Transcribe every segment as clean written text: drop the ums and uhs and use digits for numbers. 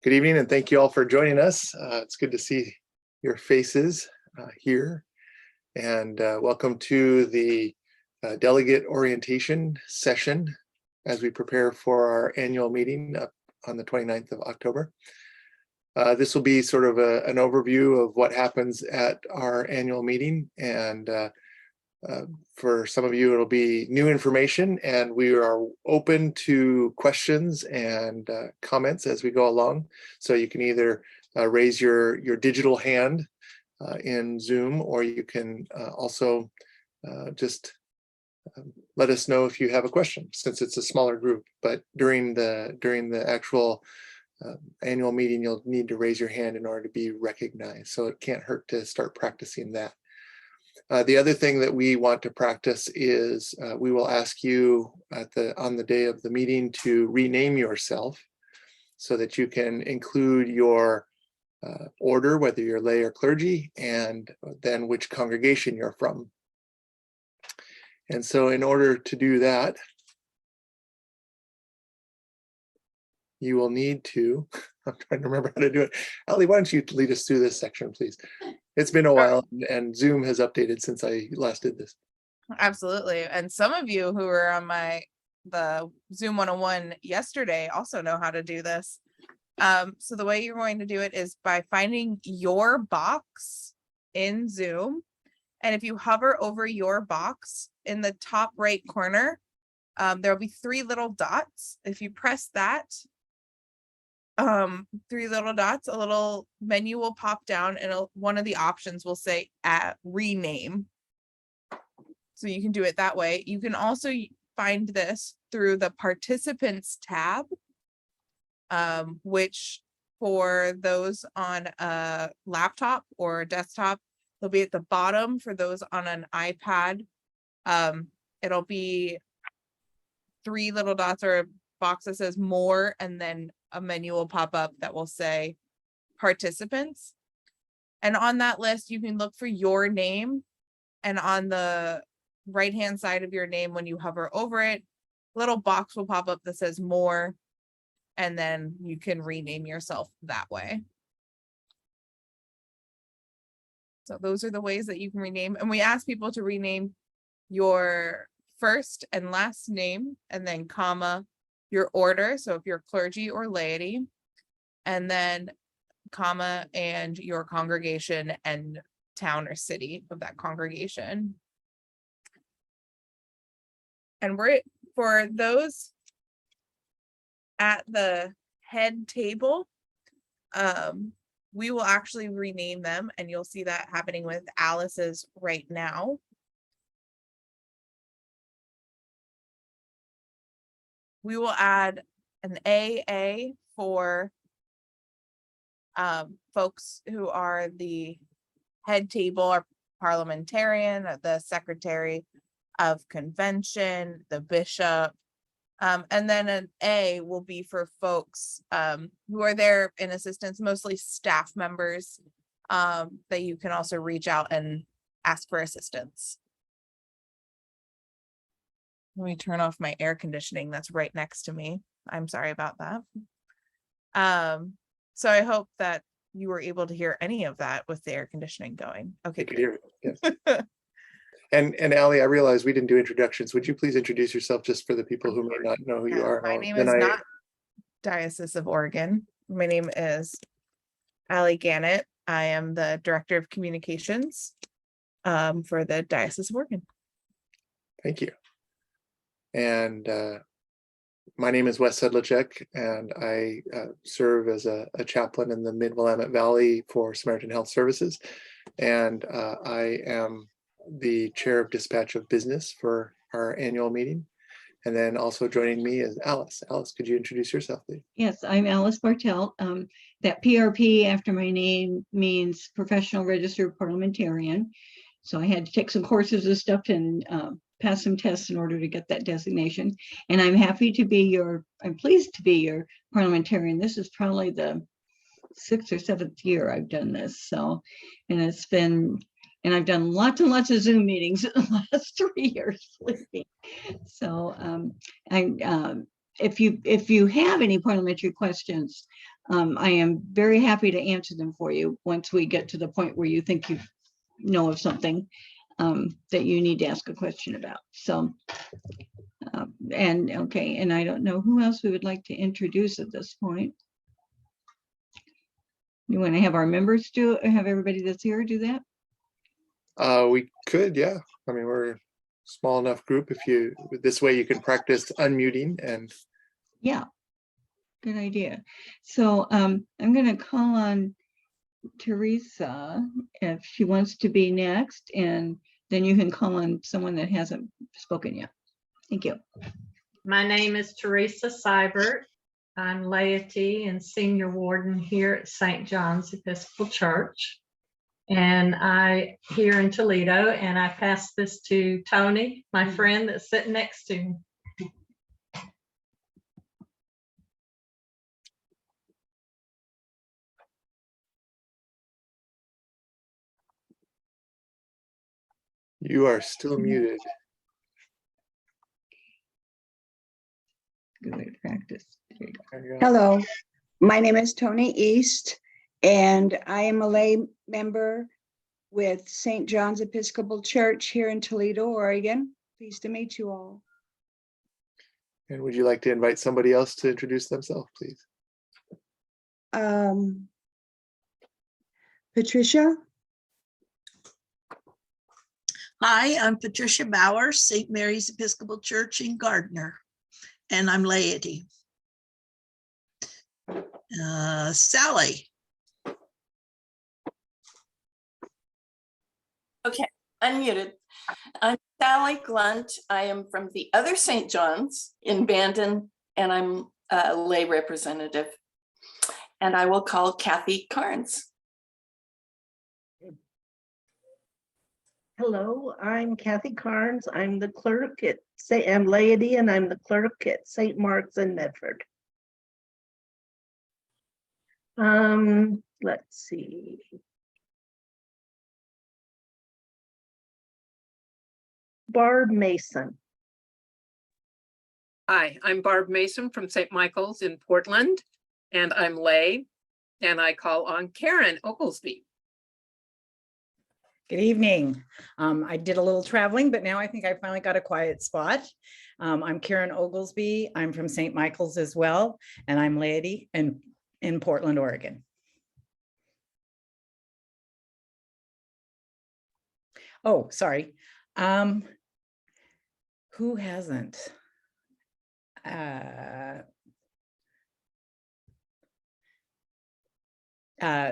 Good evening, and thank you all for joining us. It's good to see your faces here. And welcome to the delegate orientation session as we prepare for our annual meeting on the 29th of October. This will be sort of an overview of what happens at our annual meeting, and for some of you it'll be new information, and we are open to questions and comments as we go along. So you can either raise your digital hand in Zoom, or you can also just let us know if you have a question, since it's a smaller group. But during the actual annual meeting, you'll need to raise your hand in order to be recognized. So it can't hurt to start practicing that. The other thing that we want to practice is we will ask you on the day of the meeting to rename yourself so that you can include your order, whether you're lay or clergy, and then which congregation you're from. And so in order to do that, you will need to, I'm trying to remember how to do it. Ali, why don't you lead us through this section, please? It's been a while, and Zoom has updated since I last did this. Absolutely. And some of you who were on the Zoom 101 yesterday also know how to do this. So the way you're going to do it is by finding your box in Zoom. And if you hover over your box in the top right corner, there'll be three little dots. If you press that, three little dots, a little menu will pop down, and one of the options will say rename. So you can do it that way. You can also find this through the participants tab, which for those on a laptop or a desktop, they'll be at the bottom. For those on an iPad, it'll be three little dots or a box that says more, and then a menu will pop up that will say participants. And on that list, you can look for your name, and on the right hand side of your name, when you hover over it, a little box will pop up that says more, and then you can rename yourself that way. So those are the ways that you can rename. And we ask people to rename your first and last name, and then comma, your order. So if you're clergy or laity, and then comma, and your congregation and town or city of that congregation. And for those at the head table, we will actually rename them, and you'll see that happening with Alice's right now. We will add an AA for folks who are the head table or parliamentarian, the secretary of convention, the bishop, and then an A will be for folks who are there in assistance, mostly staff members, that you can also reach out and ask for assistance. Let me turn off my air conditioning that's right next to me. I'm sorry about that. So I hope that you were able to hear any of that with the air conditioning going. Okay, good. Yes. And Ali, I realize we didn't do introductions. Would you please introduce yourself, just for the people who may not know who you are? My name is not Diocese of Oregon. My name is Ali Gannett. I am the Director of Communications for the Diocese of Oregon. Thank you. And my name is Wes Sedlacek, and I serve as a chaplain in the Mid-Willamette Valley for Samaritan Health Services. And I am the chair of dispatch of business for our annual meeting. And then also joining me is Alice. Alice, could you introduce yourself, please? Yes, I'm Alice Bartelt. That PRP after my name means Professional Registered Parliamentarian. So I had to take some courses and stuff and pass some tests in order to get that designation. And I'm pleased to be your parliamentarian. This is probably the 6th or 7th year I've done this. So, and I've done lots and lots of Zoom meetings in the last 3 years. So if you have any parliamentary questions, I am very happy to answer them for you once we get to the point where you think you know of something that you need to ask a question about. So, and I don't know who else we would like to introduce at this point. You want to have our members do it, or have everybody that's here do that? We could, yeah. I mean, we're a small enough group. This way you can practice unmuting and. Yeah, good idea. So I'm going to call on Teresa if she wants to be next, and then you can call on someone that hasn't spoken yet. Thank you. My name is Teresa Seibert. I'm laity and senior warden here at St. John's Episcopal Church. And I here in Toledo, and I pass this to Tony, my friend that's sitting next to me. You are still muted. Good way to practice. There you go. There you go. Hello, my name is Tony East, and I am a lay member with St. John's Episcopal Church here in Toledo, Oregon. Pleased to meet you all. And would you like to invite somebody else to introduce themselves, please? Patricia? Hi, I'm Patricia Bauer, St. Mary's Episcopal Church in Gardner, and I'm laity. Sally. Okay, unmuted. I'm Sally Glunt. I am from the other St. John's in Bandon, and I'm a lay representative. And I will call Kathy Carnes. Hello, I'm Kathy Carnes. I'm the clerk at I'm laity, and I'm the clerk at St. Mark's in Medford. Let's see. Barb Mason. Hi, I'm Barb Mason from St. Michael's in Portland, and I'm lay, and I call on Karen Oglesby. Good evening. I did a little traveling, but now I think I finally got a quiet spot. I'm Karen Oglesby. I'm from St. Michael's as well, and I'm laity in Portland, Oregon. Oh, sorry. Who hasn't?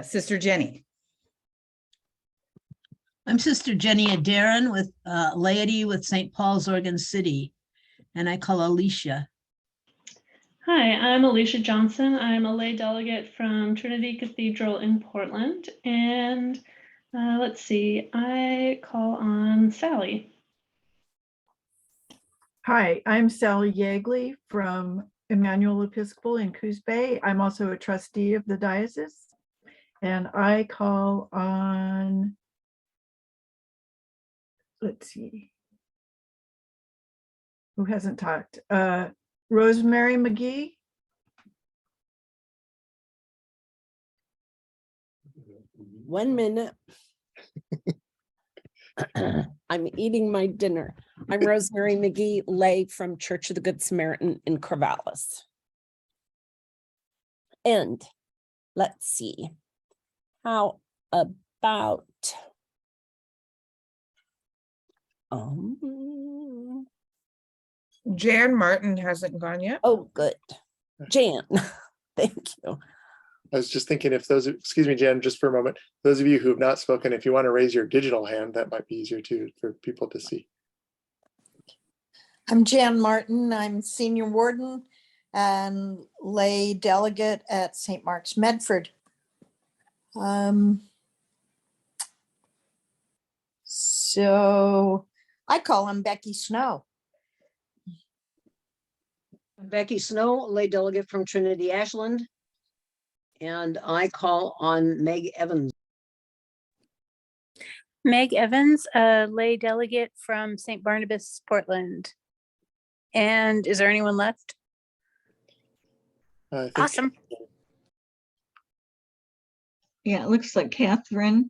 Sister Jenny. I'm Sister Jenny Adaran with laity with St. Paul's, Oregon City, and I call Alicia. Hi, I'm Alicia Johnson. I'm a lay delegate from Trinity Cathedral in Portland, and let's see, I call on Sally. Hi, I'm Sally Yeagley from Emmanuel Episcopal in Coos Bay. I'm also a trustee of the diocese, and I call on, let's see, who hasn't talked? Rosemary McGee. One minute. I'm eating my dinner. I'm Rosemary McGee, lay from Church of the Good Samaritan in Corvallis. And let's see, how about Jan Martin hasn't gone yet. oh, good. Jan, thank you. I was just thinking if those, excuse me, Jan, just for a moment, those of you who have not spoken, if you want to raise your digital hand, that might be easier too for people to see. I'm Jan Martin. I'm senior warden and lay delegate at St. Mark's Medford. So I call him Becky Snow. Becky Snow, lay delegate from Trinity Ashland, and I call on Meg Evans. Meg Evans, a lay delegate from St. Barnabas, Portland. And is there anyone left? Awesome. Yeah, it looks like Catherine.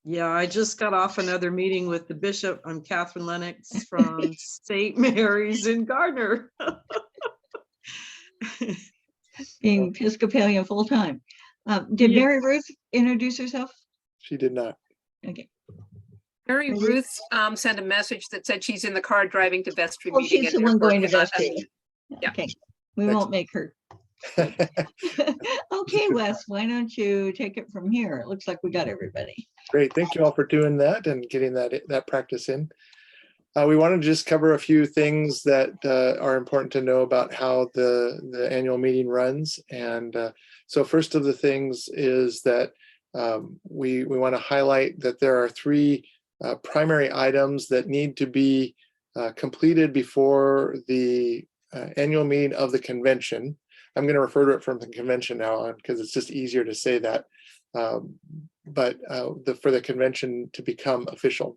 Yeah, I just got off another meeting with the bishop. I'm Catherine Lennox from St. Mary's in Gardner. Being Episcopalian full-time. Did Yeah. Mary Ruth introduce herself? She did not. Okay. Mary Ruth sent a message that said she's in the car driving to vestry Oh, meeting. she's and the one therefore going to cannot vestry. unmute. Yeah. Okay, we won't make her. Okay, Wes, why don't you take it from here? It looks like we got everybody. Great. Thank you all for doing that and getting that practice in. We wanted to just cover a few things that are important to know about how the annual meeting runs. And so first of the things is that we want to highlight that there are three primary items that need to be completed before the annual meeting of the convention. I'm going to refer to it from the convention now on because it's just easier to say that. But for the convention to become official.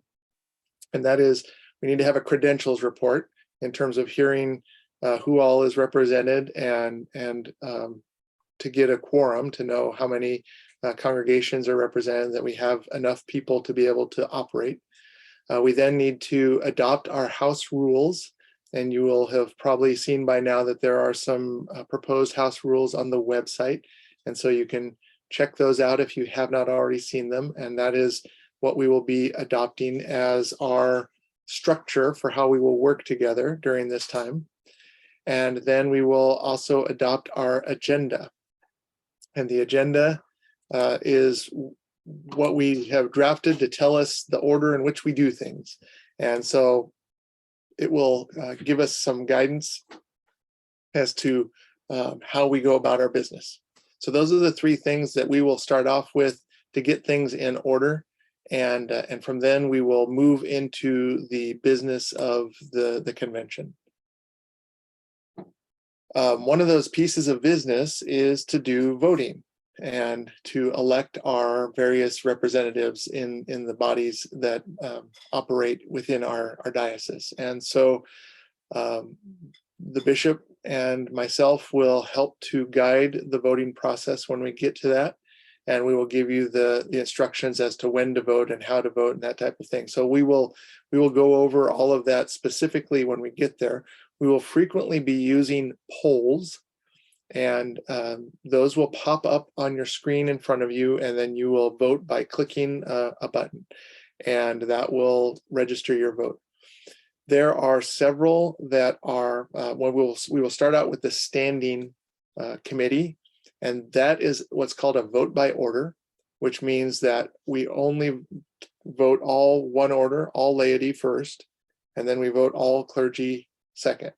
And that is, we need to have a credentials report in terms of hearing who all is represented and to get a quorum to know how many congregations are represented, that we have enough people to be able to operate. We then need to adopt our house rules. And you will have probably seen by now that there are some proposed house rules on the website. And so you can check those out if you have not already seen them. And that is what we will be adopting as our structure for how we will work together during this time. And then we will also adopt our agenda. And the agenda is what we have drafted to tell us the order in which we do things. And so it will give us some guidance as to how we go about our business. So those are the three things that we will start off with to get things in order. And from then we will move into the business of the convention. One of those pieces of business is to do voting and to elect our various representatives in the bodies that operate within our diocese. And so the bishop and myself will help to guide the voting process when we get to that. And we will give you the instructions as to when to vote and how to vote and that type of thing. So we will go over all of that specifically when we get there. We will frequently be using polls, and those will pop up on your screen in front of you, and then you will vote by clicking a button, and that will register your vote. There are several that are, we will start out with the standing committee, and that is what's called a vote by order, which means that we only vote all one order, all laity first, and then we vote all clergy second.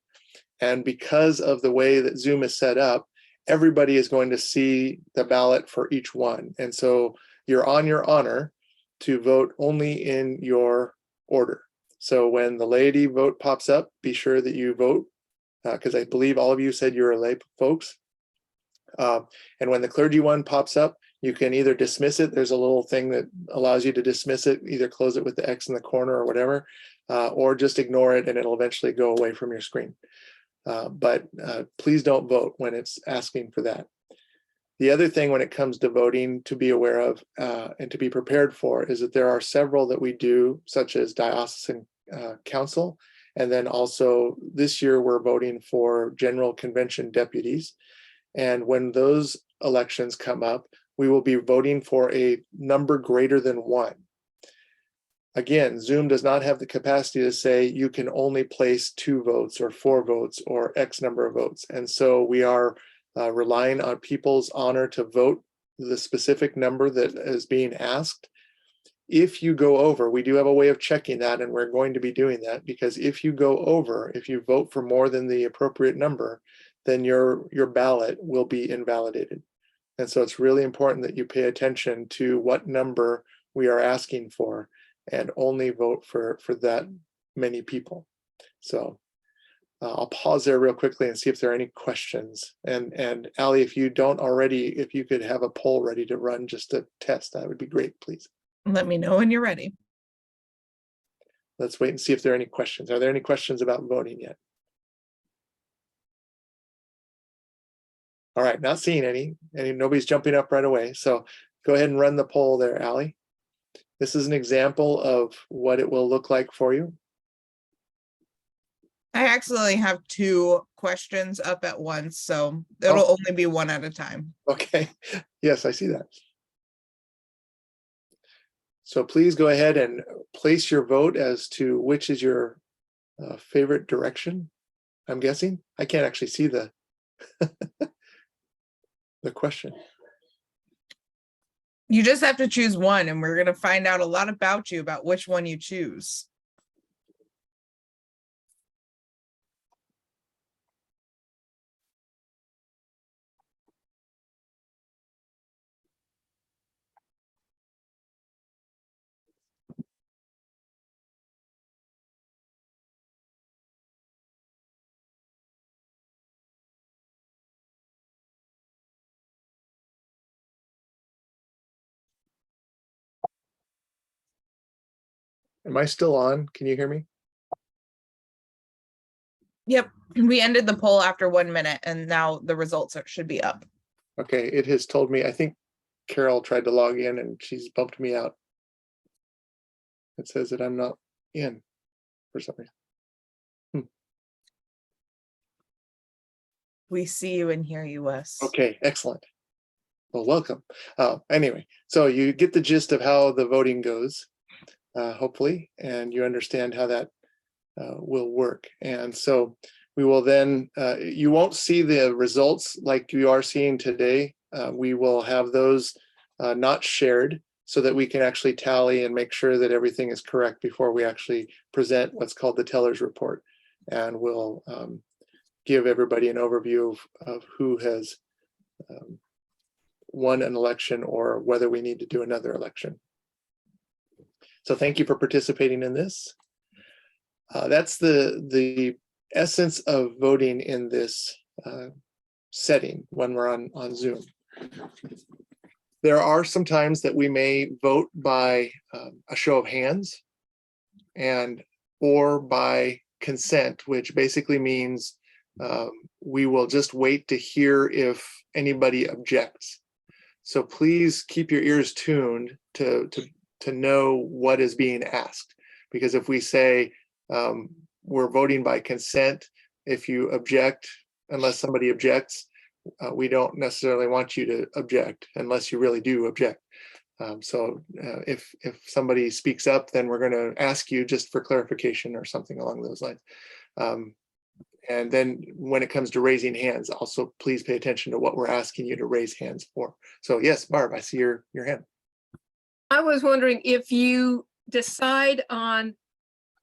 And because of the way that Zoom is set up, everybody is going to see the ballot for each one. And so you're on your honor to vote only in your order. So when the laity vote pops up, be sure that you vote, because I believe all of you said you're lay folks. And when the clergy one pops up, you can either dismiss it. There's a little thing that allows you to dismiss it, either close it with the X in the corner or whatever, or just ignore it and it'll eventually go away from your screen. But please don't vote when it's asking for that. The other thing when it comes to voting to be aware of and to be prepared for is that there are several that we do, such as diocesan council. And then also this year we're voting for general convention deputies. And when those elections come up, we will be voting for a number greater than 1. Again, Zoom does not have the capacity to say you can only place 2 votes or 4 votes or X number of votes. And so we are relying on people's honor to vote the specific number that is being asked. If you go over, we do have a way of checking that, and we're going to be doing that, because if you go over, if you vote for more than the appropriate number, then your ballot will be invalidated. And so it's really important that you pay attention to what number we are asking for and only vote for that many people. So I'll pause there real quickly and see if there are any questions. And Allie, if you don't already, if you could have a poll ready to run just to test, that would be great, please. Let me know when you're ready. Let's wait and see if there are any questions. Are there any questions about voting yet? All right, not seeing any, nobody's jumping up right away. So go ahead and run the poll there, Allie. This is an example of what it will look like for you. I accidentally have 2 questions up at once, so it'll only be one at a time. Okay, yes, I see that. So please go ahead and place your vote as to which is your favorite direction, I'm guessing. I can't actually see the the question. You just have to choose one, and we're going to find out a lot about you about which one you choose. Am I still on? Can you hear me? Yep, we ended the poll after 1 minute, and now the results should be up. Okay, it has told me, I think Carol tried to log in and she's bumped me out. It says that I'm not in for some reason. We see you and hear you, Wes. Okay, excellent. Well, welcome. Anyway, so you get the gist of how the voting goes, hopefully, and you understand how that will work. And so we will then, you won't see the results like you are seeing today. We will have those not shared so that we can actually tally and make sure that everything is correct before we actually present what's called the teller's report. And we'll give everybody an overview of who has won an election or whether we need to do another election. So thank you for participating in this. That's the essence of voting in this setting when we're on Zoom. There are some times that we may vote by a show of hands or by consent, which basically means we will just wait to hear if anybody objects. So please keep your ears tuned to know what is being asked, because if we say we're voting by consent, if you object, unless somebody objects, we don't necessarily want you to object unless you really do object. If somebody speaks up, then we're going to ask you just for clarification or something along those lines. And then when it comes to raising hands, also please pay attention to what we're asking you to raise hands for. So yes, Barb, I see your hand. I was wondering if you decide on,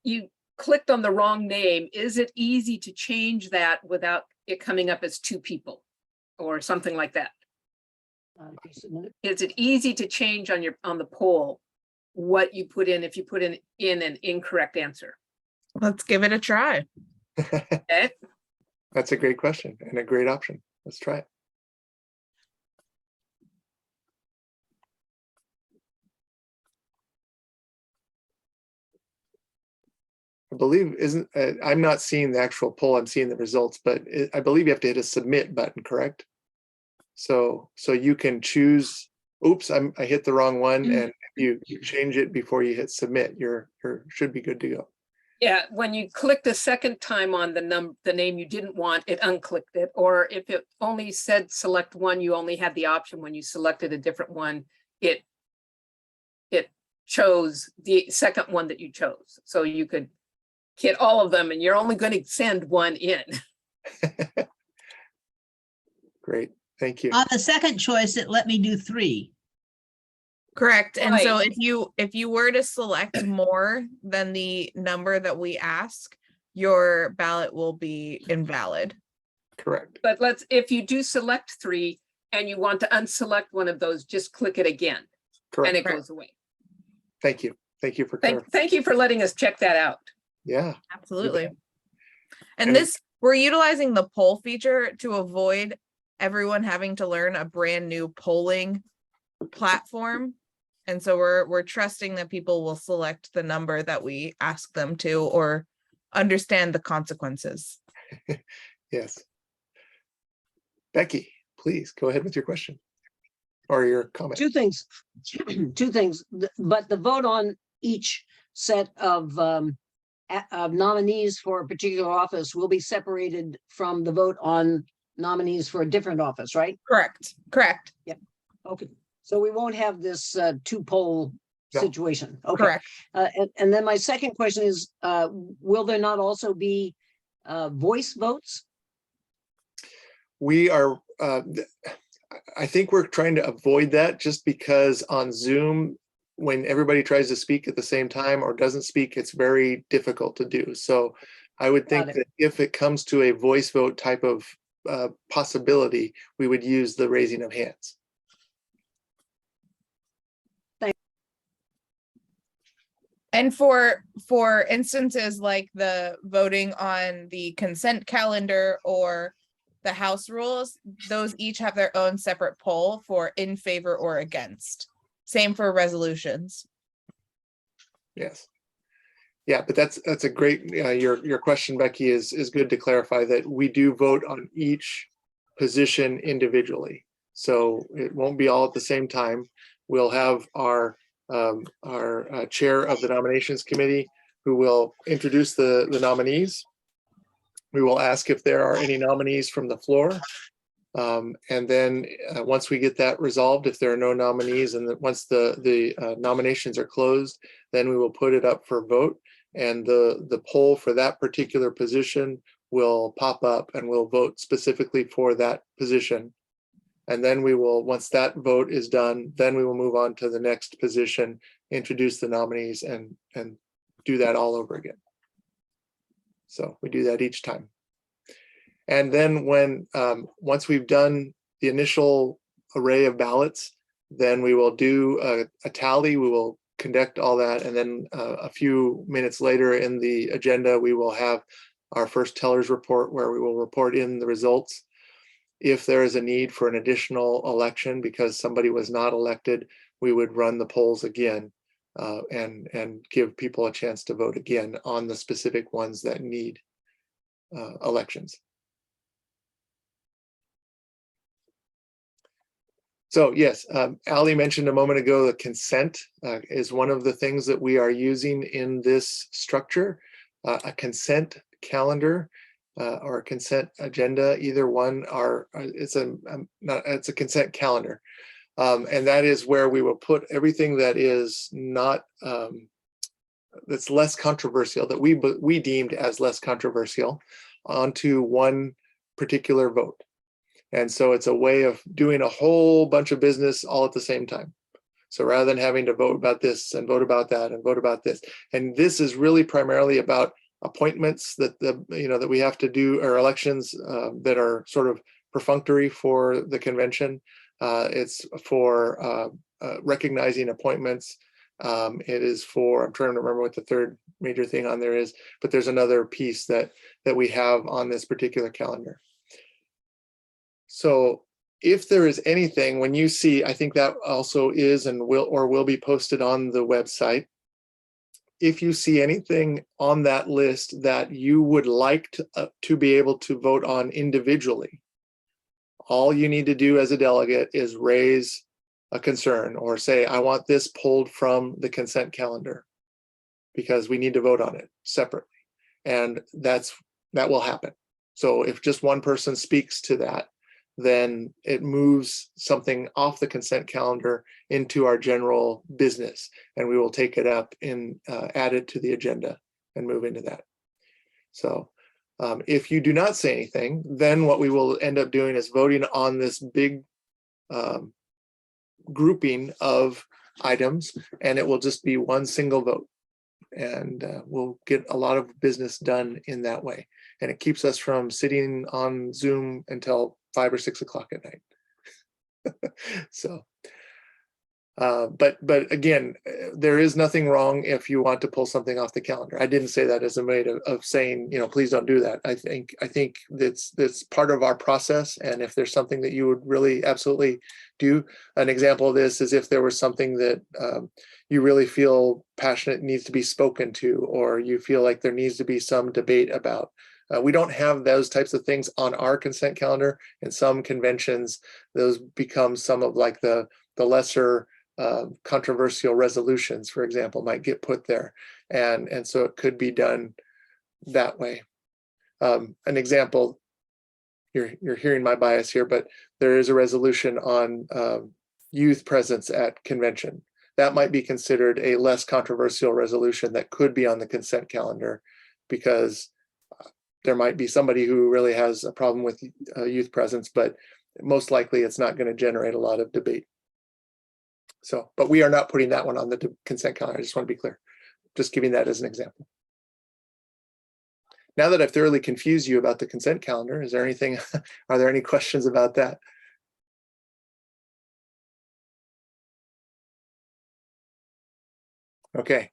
you clicked on the wrong name, is it easy to change that without it coming up as 2 people or something like that? Is it easy to change on the poll what you put in if you put in an incorrect answer? Let's give it a try. Okay. That's a great question and a great option. Let's try it. I believe I'm not seeing the actual poll, I'm seeing the results, but I believe you have to hit a submit button, correct? So you can choose, oops, I hit the wrong one, and you change it before you hit submit, you're should be good to go. Yeah, when you click the second time on the name you didn't want, it unclicked it. Or if it only said select one, you only had the option when you selected a different one, it chose the second one that you chose. So you could hit all of them and you're only going to send one in. Great, thank you. On the second choice, it let me do 3. Correct. And Right. so if you were to select more than the number that we ask, your ballot will be invalid. Correct. But if you do select 3 and you want to unselect one of those, just click it again. Correct. And it goes away. Thank you. Thank you for clarifying. Thank you for letting us check that out. Yeah. Absolutely. And we're utilizing the poll feature to avoid everyone having to learn a brand new polling platform. And so we're trusting that people will select the number that we ask them to or understand the consequences. Yes. Becky, please go ahead with your question or your comment. Two things, but the vote on each set of nominees for a particular office will be separated from the vote on nominees for a different office, right? Correct, correct. Yeah. Okay, so we won't have this two-poll No. situation. Okay. Correct. And then my second question is, will there not also be voice votes? We are, I think we're trying to avoid that just because on Zoom, when everybody tries to speak at the same time or doesn't speak, it's very difficult to do. So I would think Got it. that if it comes to a voice vote type of possibility, we would use the raising of hands. And for instances like the voting on the consent calendar or the house rules, those each have their own separate poll for in favor or against. Same for resolutions. Yes. Yeah, but that's a great, your question, Becky, is good to clarify that we do vote on each position individually. So it won't be all at the same time. We'll have our chair of the nominations committee who will introduce the nominees. We will ask if there are any nominees from the floor. And then once we get that resolved, if there are no nominees, and once the nominations are closed, then we will put it up for vote. And the poll for that particular position will pop up and we'll vote specifically for that position. And then we will, once that vote is done, then we will move on to the next position, introduce the nominees and do that all over again. So we do that each time. And then when, once we've done the initial array of ballots, then we will do a tally. We will conduct all that. And then a few minutes later in the agenda, we will have our first teller's report where we will report in the results. If there is a need for an additional election because somebody was not elected, we would run the polls again and give people a chance to vote again on the specific ones that need elections. So yes, Ali mentioned a moment ago, the consent is one of the things that we are using in this structure, a consent calendar. Or a consent agenda, either one it's a consent calendar. And that is where we will put everything that is not, that's less controversial, that we deemed as less controversial onto one particular vote. And so it's a way of doing a whole bunch of business all at the same time. So rather than having to vote about this and vote about that and vote about this, and this is really primarily about appointments that that we have to do, or elections that are sort of perfunctory for the convention. It's for recognizing appointments. It is for, I'm trying to remember what the third major thing on there is, but there's another piece that we have on this particular calendar. So if there is anything, when you see, I think that also is and will be posted on the website. If you see anything on that list that you would like to be able to vote on individually, all you need to do as a delegate is raise a concern or say, I want this pulled from the consent calendar because we need to vote on it separately. And that will happen. So if just one person speaks to that, then it moves something off the consent calendar into our general business, and we will take it up and add it to the agenda and move into that. So if you do not say anything, then what we will end up doing is voting on this big grouping of items, and it will just be one single vote. And we'll get a lot of business done in that way. And it keeps us from sitting on Zoom until 5 or 6 o'clock at night. So, but again, there is nothing wrong if you want to pull something off the calendar. I didn't say that as a way of saying, please don't do that. I think that's part of our process. And if there's something that you would really absolutely do, an example of this is if there was something that you really feel passionate needs to be spoken to, or you feel like there needs to be some debate about, We don't have those types of things on our consent calendar. In some conventions, those become some of like the lesser controversial resolutions, for example, might get put there. And so it could be done that way. An example, you're hearing my bias here, but there is a resolution on youth presence at convention. That might be considered a less controversial resolution that could be on the consent calendar, because there might be somebody who really has a problem with youth presence, but most likely it's not going to generate a lot of debate. So, but we are not putting that one on the consent calendar. I just want to be clear, just giving that as an example. Now that I've thoroughly confused you about the consent calendar, is there anything, are there any questions about that? Okay.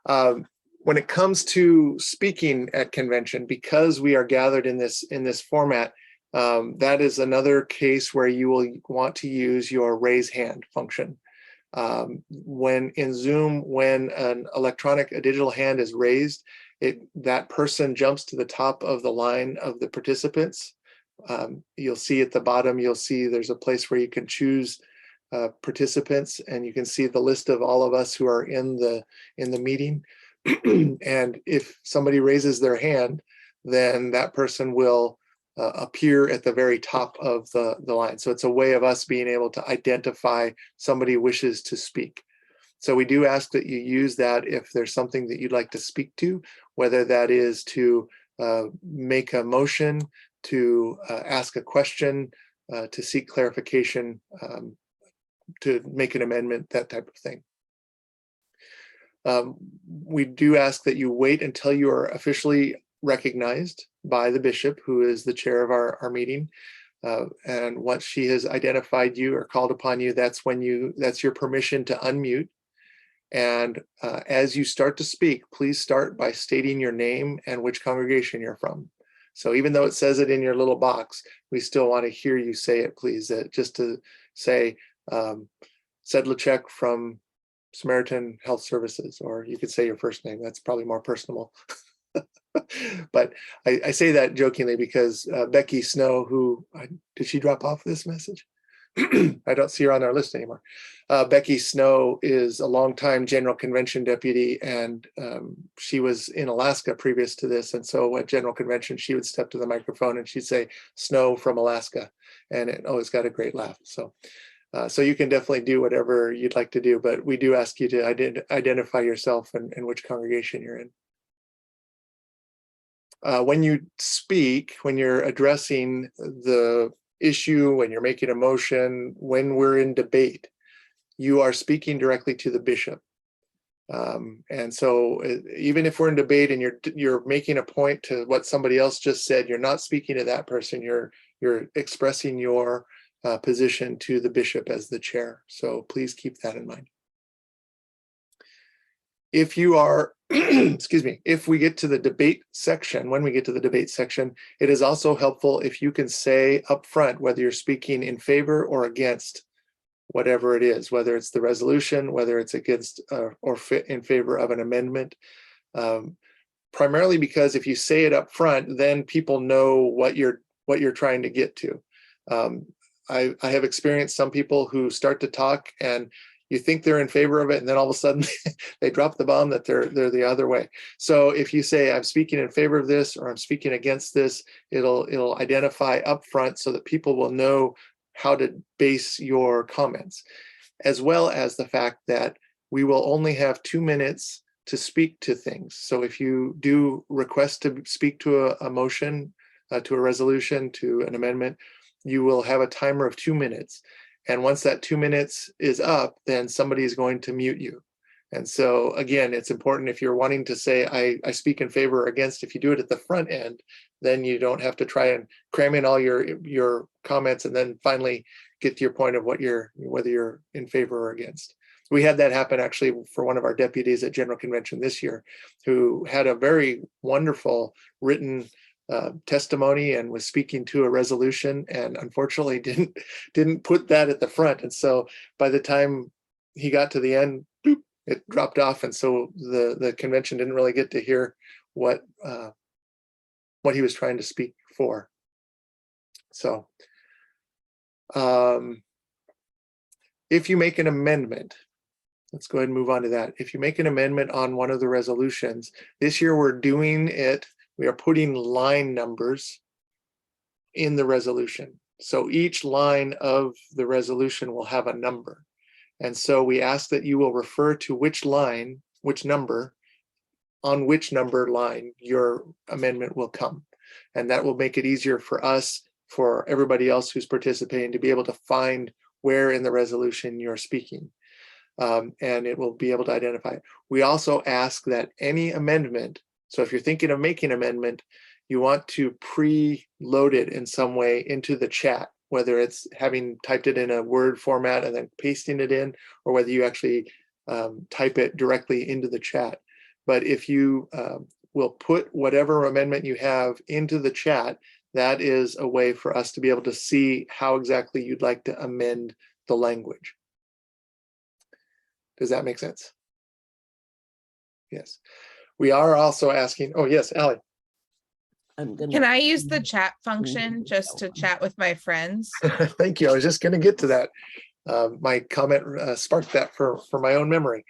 When it comes to speaking at convention, because we are gathered in this format, that is another case where you will want to use your raise hand function. When in Zoom, when an a digital hand is raised, that person jumps to the top of the line of the participants. You'll see at the bottom, you'll see there's a place where you can choose participants, and you can see the list of all of us who are in the meeting. And if somebody raises their hand, then that person will appear at the very top of the line. So it's a way of us being able to identify somebody wishes to speak. So we do ask that you use that if there's something that you'd like to speak to, whether that is to make a motion, to ask a question, to seek clarification, to make an amendment, that type of thing. We do ask that you wait until you are officially recognized by the bishop, who is the chair of our meeting. And once she has identified you or called upon you, that's your permission to unmute. And as you start to speak, please start by stating your name and which congregation you're from. So even though it says it in your little box, we still want to hear you say it, please. Just to say, Sedlacek from Samaritan Health Services, or you could say your first name. That's probably more personable. But I say that jokingly because Becky Snow, did she drop off this message? I don't see her on our list anymore. Becky Snow is a longtime General Convention deputy, and she was in Alaska previous to this. And so at General Convention, she would step to the microphone and she'd say, "Snow from Alaska." And it always got a great laugh. So you can definitely do whatever you'd like to do, but we do ask you to identify yourself and which congregation you're in. When you speak, when you're addressing the issue, when you're making a motion, when we're in debate, you are speaking directly to the bishop. And so even if we're in debate and you're making a point to what somebody else just said, you're not speaking to that person, you're expressing your position to the bishop as the chair. So please keep that in mind. If you are, excuse me, if we get to the debate section, when we get to the debate section, it is also helpful if you can say up front whether you're speaking in favor or against whatever it is, whether it's the resolution, whether it's against or in favor of an amendment. Primarily because if you say it up front, then people know what you're trying to get to. I have experienced some people who start to talk and you think they're in favor of it, and then all of a sudden they drop the bomb that they're the other way. So if you say I'm speaking in favor of this or I'm speaking against this, it'll identify up front so that people will know how to base your comments, as well as the fact that we will only have 2 minutes to speak to things. So if you do request to speak to a motion, to a resolution, to an amendment, you will have a timer of 2 minutes. And once that 2 minutes is up, then somebody is going to mute you. And so again, it's important if you're wanting to say, I speak in favor or against, if you do it at the front end, then you don't have to try and cram in all your comments and then finally get to your point of whether you're in favor or against. We had that happen actually for one of our deputies at General Convention this year, who had a very wonderful written testimony and was speaking to a resolution, and unfortunately didn't put that at the front. And so by the time he got to the end, boop, it dropped off. And so the convention didn't really get to hear what what he was trying to speak for. So if you make an amendment, let's go ahead and move on to that. If you make an amendment on one of the resolutions, this year we're doing it, we are putting line numbers in the resolution. So each line of the resolution will have a number. And so we ask that you will refer to which line, which number, on which number line your amendment will come. And that will make it easier for us, for everybody else who's participating, to be able to find where in the resolution you're speaking. And it will be able to identify it. We also ask that any amendment, so if you're thinking of making an amendment, you want to pre-load it in some way into the chat, whether it's having typed it in a Word format and then pasting it in, or whether you actually type it directly into the chat. But if you will put whatever amendment you have into the chat, that is a way for us to be able to see how exactly you'd like to amend the language. Does that make sense? Yes. We are also asking, oh yes, Allie. Can I use the chat function just to chat with my friends? Thank you. I was just going to get to that. My comment sparked that for my own memory.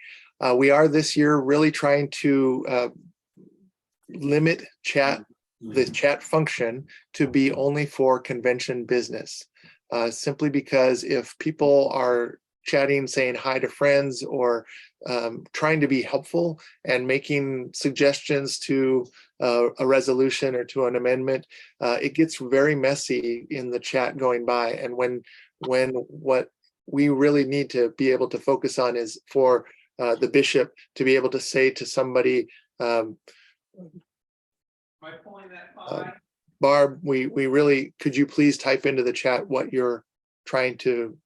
We are this year really trying to limit the chat function to be only for convention business, simply because if people are chatting, saying hi to friends, or trying to be helpful and making suggestions to a resolution or to an amendment, it gets very messy in the chat going by. And when what we really need to be able to focus on is for the bishop to be able to say to somebody, Barb, we really, could you please type into the chat what you're trying to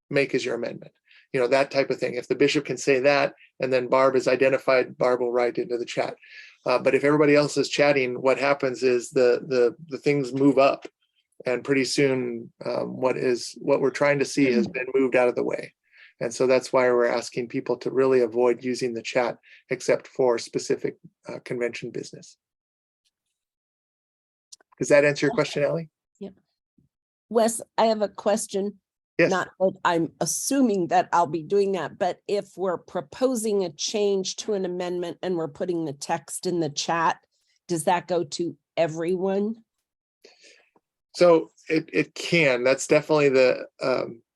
make as your amendment? You know, that type of thing. If the bishop can say that, and then Barb is identified, Barb will write into the chat. But if everybody else is chatting, what happens is the things move up, and pretty soon what we're trying to see has been moved out of the way. And so that's why we're asking people to really avoid using the chat except for specific convention business. Does that answer your question, Ellie? Yep. Wes, I have a question. Yes. Not that I'm assuming that I'll be doing that, but if we're proposing a change to an amendment and we're putting the text in the chat, does that go to everyone? So it can. That's definitely the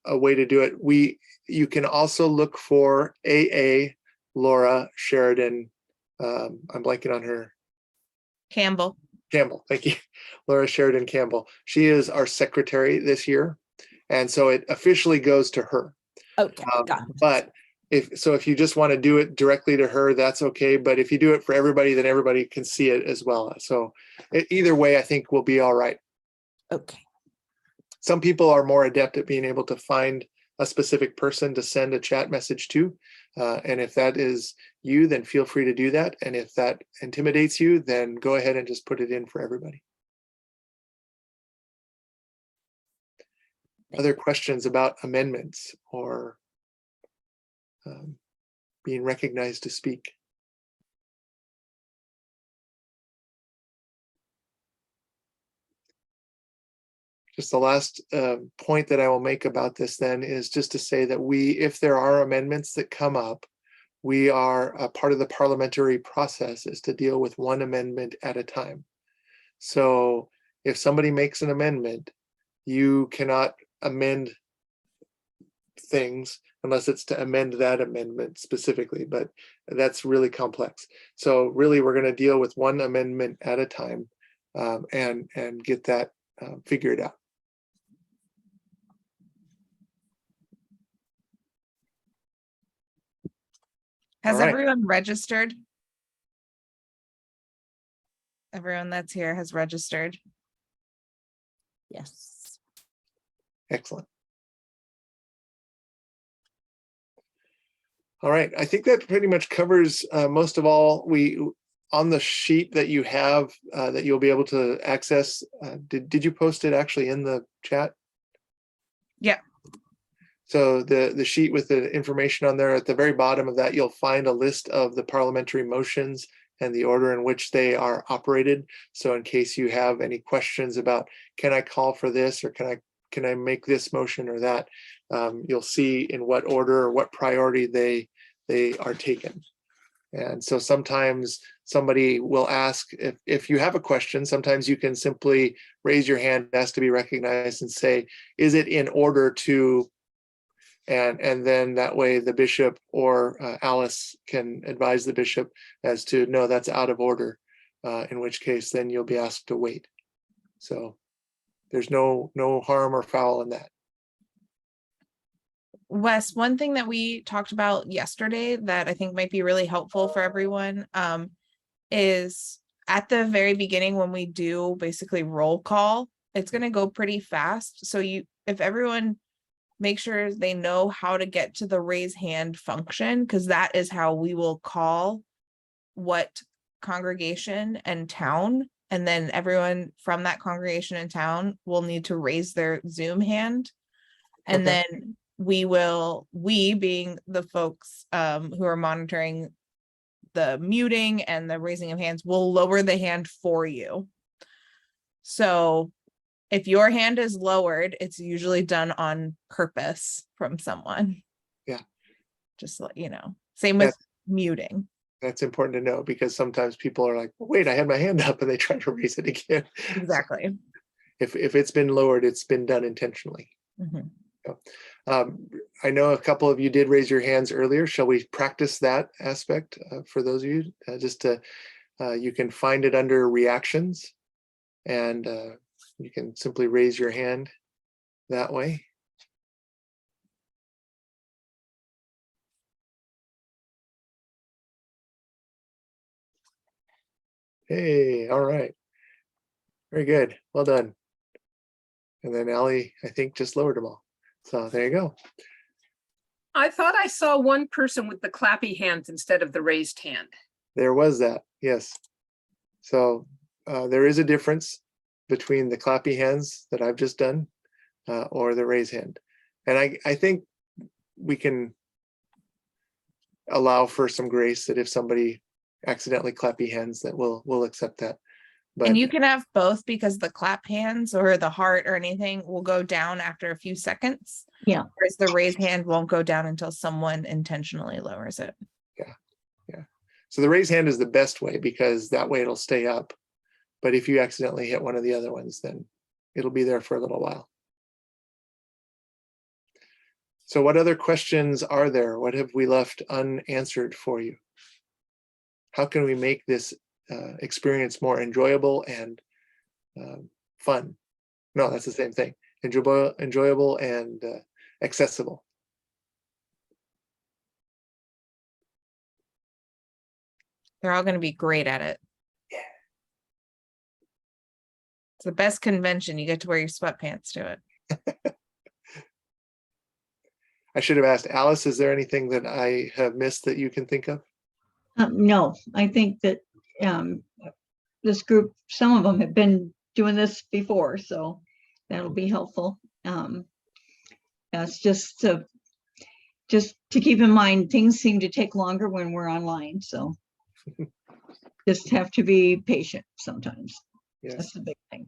a way to do it. You can also look for AA Laura Sheridan. I'm blanking on her. Campbell, thank you. Laura Sheridan Campbell. She is our secretary this year. And so it officially goes to her. Okay, got it. But if you just want to do it directly to her, that's okay. But if you do it for everybody, then everybody can see it as well. So either way, I think we'll be all right. Okay. Some people are more adept at being able to find a specific person to send a chat message to. And if that is you, then feel free to do that. And if that intimidates you, then go ahead and just put it in for everybody. Other questions about amendments or being recognized to speak? Just the last point that I will make about this then is just to say that if there are amendments that come up, we are a part of the parliamentary process is to deal with one amendment at a time. So if somebody makes an amendment, you cannot amend things unless it's to amend that amendment specifically, but that's really complex. So really we're going to deal with one amendment at a time and get that figured out. has All right. everyone registered? Everyone that's here has registered. Yes. Excellent. All right, I think that pretty much covers most of all. On the sheet that you have that you'll be able to access, did you post it actually in the chat? Yeah. So the sheet with the information on there, at the very bottom of that, you'll find a list of the parliamentary motions and the order in which they are operated. So in case you have any questions about, can I call for this, or can I make this motion or that, you'll see in what order or what priority they are taken. And so sometimes somebody will ask, if you have a question, sometimes you can simply raise your hand, ask to be recognized, and say, is it in order to, and then that way the bishop or Alice can advise the bishop as to, no, that's out of order, in which case then you'll be asked to wait. So there's no harm or foul in that. Wes, one thing that we talked about yesterday that I think might be really helpful for everyone is at the very beginning, when we do basically roll call, it's going to go pretty fast. So if everyone make sure they know how to get to the raise hand function, because that is how we will call what congregation and town, and then everyone from that congregation and town will need to raise their Zoom hand. And Okay. then we being the folks who are monitoring the muting and the raising of hands, will lower the hand for you. So if your hand is lowered, it's usually done on purpose from someone. Yeah. Just let you know. Same with muting. That's important to know, because sometimes people are like, wait, I had my hand up, and they try to raise it again. Exactly. So if it's been lowered, it's been done intentionally. Mhm. I know a couple of you did raise your hands earlier. Shall we practice that aspect for those of you? You can find it under reactions, and you can simply raise your hand that way. Hey, all right. Very good. Well done. And then Allie, I think, just lowered them all. So there you go. I thought I saw one person with the clappy hands instead of the raised hand. There was that, yes. So there is a difference between the clappy hands that I've just done or the raise hand. And I think we can allow for some grace that if somebody accidentally clappy hands, that we'll accept that. But And you can have both, because the clap hands or the heart or anything will go down after a few seconds. Yeah. Whereas the raised hand won't go down until someone intentionally lowers it. yeah. So the raise hand is the best way, because that way it'll stay up. But if you accidentally hit one of the other ones, then it'll be there for a little while. So what other questions are there? What have we left unanswered for you? How can we make this experience more enjoyable and fun? No, that's the same thing. Enjoyable and accessible. They're all going to be great at it. Yeah. It's the best convention. You get to wear your sweatpants to it. I should have asked Alice, is there anything that I have missed that you can think of? No, I think that this group, some of them have been doing this before, so that'll be helpful. It's just to keep in mind, things seem to take longer when we're online, so just have to be patient sometimes. Yes. That's the big thing.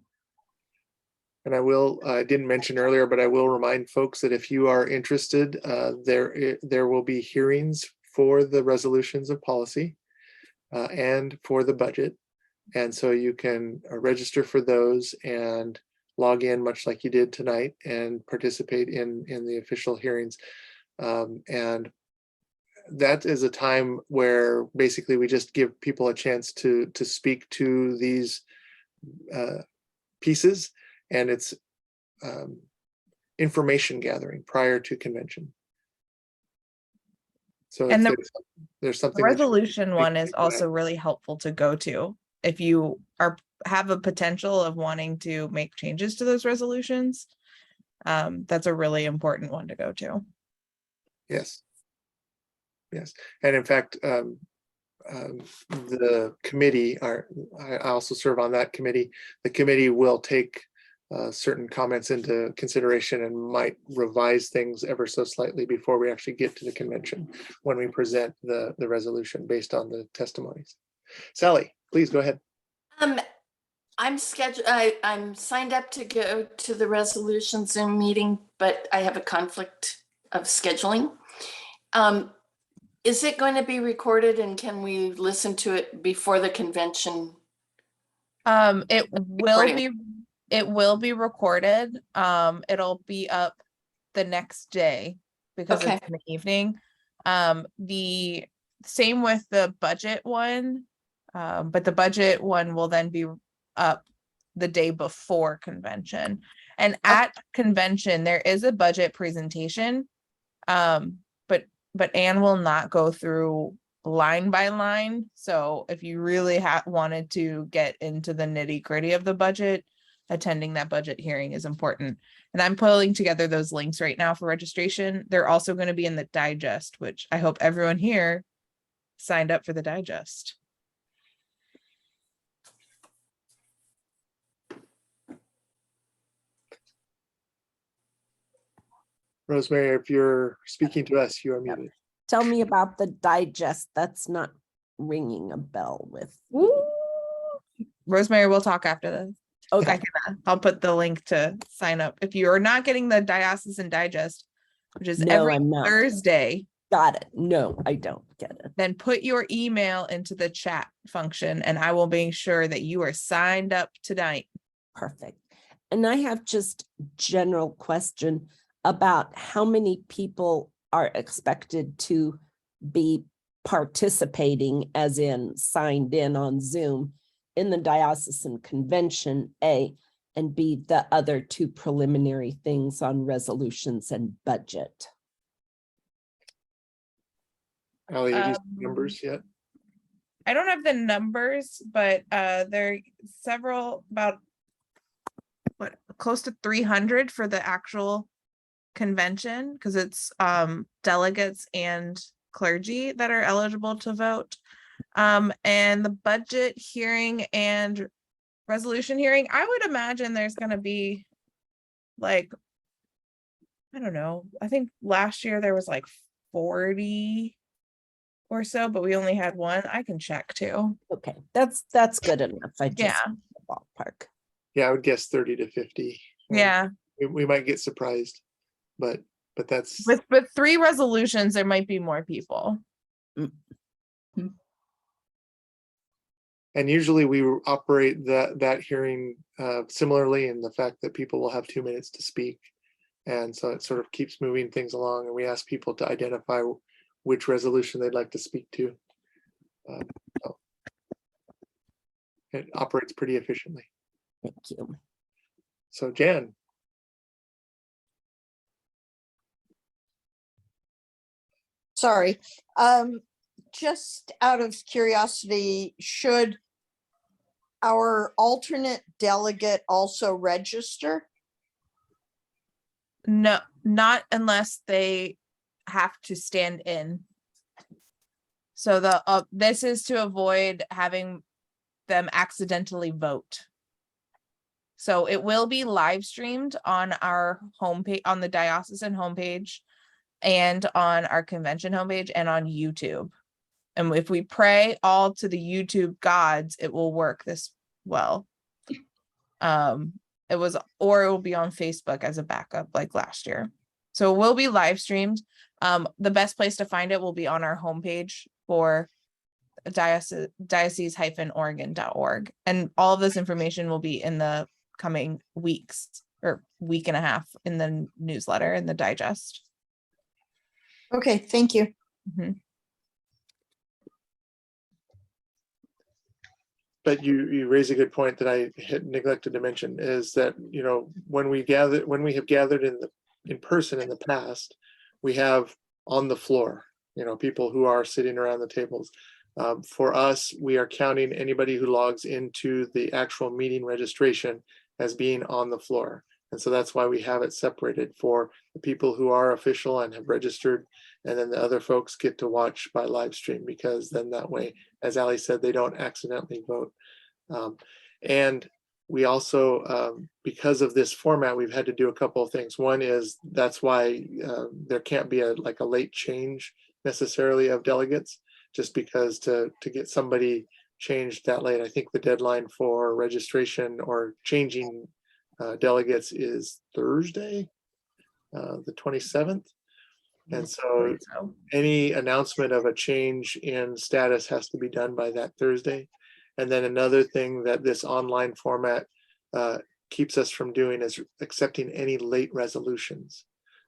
And I didn't mention earlier, but I will remind folks that if you are interested, there will be hearings for the resolutions of policy and for the budget. And so you can register for those and log in, much like you did tonight, and participate in the official hearings. And that is a time where basically we just give people a chance to speak to these pieces, and it's information gathering prior to convention. So And if there's something the that you- resolution one is also really helpful to go to if you have a potential of wanting to make changes to those resolutions. That's a really important one to go to. Yes. And in fact, the committee, I also serve on that committee. The committee will take certain comments into consideration and might revise things ever so slightly before we actually get to the convention when we present the resolution based on the testimonies. Sally, please go ahead. I'm signed up to go to the resolution Zoom meeting, but I have a conflict of scheduling. Is it going to be recorded and can we listen to it before the convention? It will be recorded. It'll be up the next day because Okay. it's in the evening. The same with the budget one, but the budget one will then be up the day before convention. And at convention, there is a budget presentation. But Anne will not go through line by line. So if you really wanted to get into the nitty gritty of the budget, attending that budget hearing is important. And I'm pulling together those links right now for registration. They're also going to be in the digest, which I hope everyone here signed up for the digest. Rosemary, if you're speaking to us, you are muted. Tell me about the digest. That's not ringing a bell with. Rosemary, we'll talk after this. Okay. I'll put the link to sign up. If you are not getting the Diocesan Digest, which is No, every I'm not. Thursday, Got it. No, I don't get it. then put your email into the chat function and I will make sure that you are signed up tonight. Perfect. And I have just general question about how many people are expected to be participating, as in signed in on Zoom, in the diocesan convention, A, and B, the other two preliminary things on resolutions and budget. Allie, have you seen numbers yet? I don't have the numbers, but there are several, about close to 300 for the actual convention, because it's delegates and clergy that are eligible to vote. And the budget hearing and resolution hearing, I would imagine there's going to be like, I don't know, I think last year there was like 40 or so, but we only had one. I can check too. Okay, that's good enough. I just ballpark. Yeah, I would guess 30 to 50. Yeah. We might get surprised, but that's with 3 resolutions, there might be more people. And usually we operate that hearing similarly in the fact that people will have 2 minutes to speak. And so it sort of keeps moving things along, and we ask people to identify which resolution they'd like to speak to. So it operates pretty efficiently. Thank you. So Jan. Sorry. Just out of curiosity, should our alternate delegate also register? No, not unless they have to stand in. So this is to avoid having them accidentally vote. So it will be live streamed on our homepage, on the diocesan homepage, and on our convention homepage, and on YouTube. And if we pray all to the YouTube gods, it will work this well. It will be on Facebook as a backup like last year. So it will be live streamed. The best place to find it will be on our homepage for diocese-oregon.org. And all of this information will be in the coming weeks or week and a half in the newsletter and the digest. Okay, thank you. Mm-hmm. But you raise a good point that I had neglected to mention, is that, you know, when we have gathered in person in the past, we have on the floor, you know, people who are sitting around the tables. For us, we are counting anybody who logs into the actual meeting registration as being on the floor. And so that's why we have it separated for the people who are official and have registered. And then the other folks get to watch by live stream, because then that way, as Ali said, they don't accidentally vote. And we also, because of this format, we've had to do a couple of things. One is that's why there can't be a late change necessarily of delegates, just because to get somebody changed that late. I think the deadline for registration or changing delegates is Thursday, the 27th. And so any announcement of a change in status has to be done by that Thursday. And then another thing that this online format keeps us from doing is accepting any late resolutions.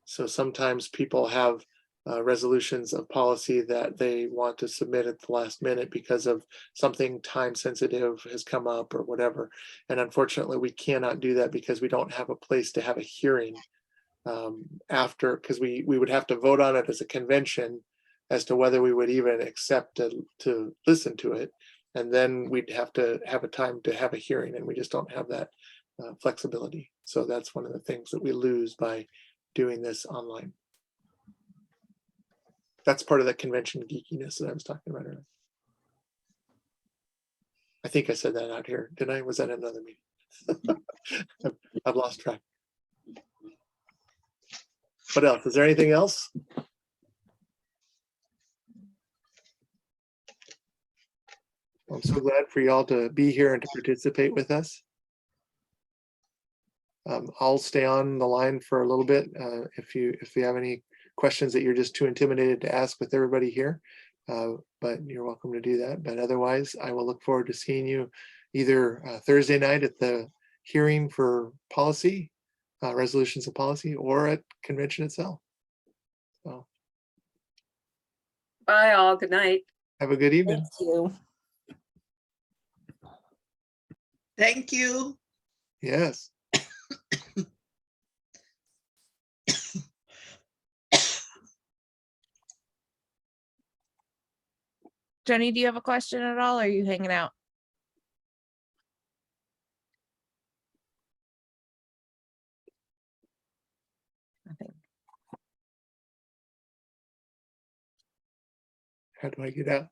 So sometimes people have resolutions of policy that they want to submit at the last minute because of something time sensitive has come up or whatever. And unfortunately, we cannot do that because we don't have a place to have a hearing after, because we would have to vote on it as a convention as to whether we would even accept to listen to it. And then we'd have to have a time to have a hearing, and we just don't have that flexibility. So that's one of the things that we lose by doing this online. That's part of the convention geekiness that I was talking about earlier. I think I said that out here, didn't I? Was that another meeting? I've lost track. What else? Is there anything else? I'm so glad for y'all to be here and to participate with us. I'll stay on the line for a little bit if you have any questions that you're just too intimidated to ask with everybody here, but you're welcome to do that. But otherwise, I will look forward to seeing you either Thursday night at the hearing for policy, resolutions of policy, or at convention itself. So Bye all. Good night. have a good evening. Thank you. Thank you. Yes. Jenny, do you have a question at all? Or are you hanging out? Nothing. How do I get out?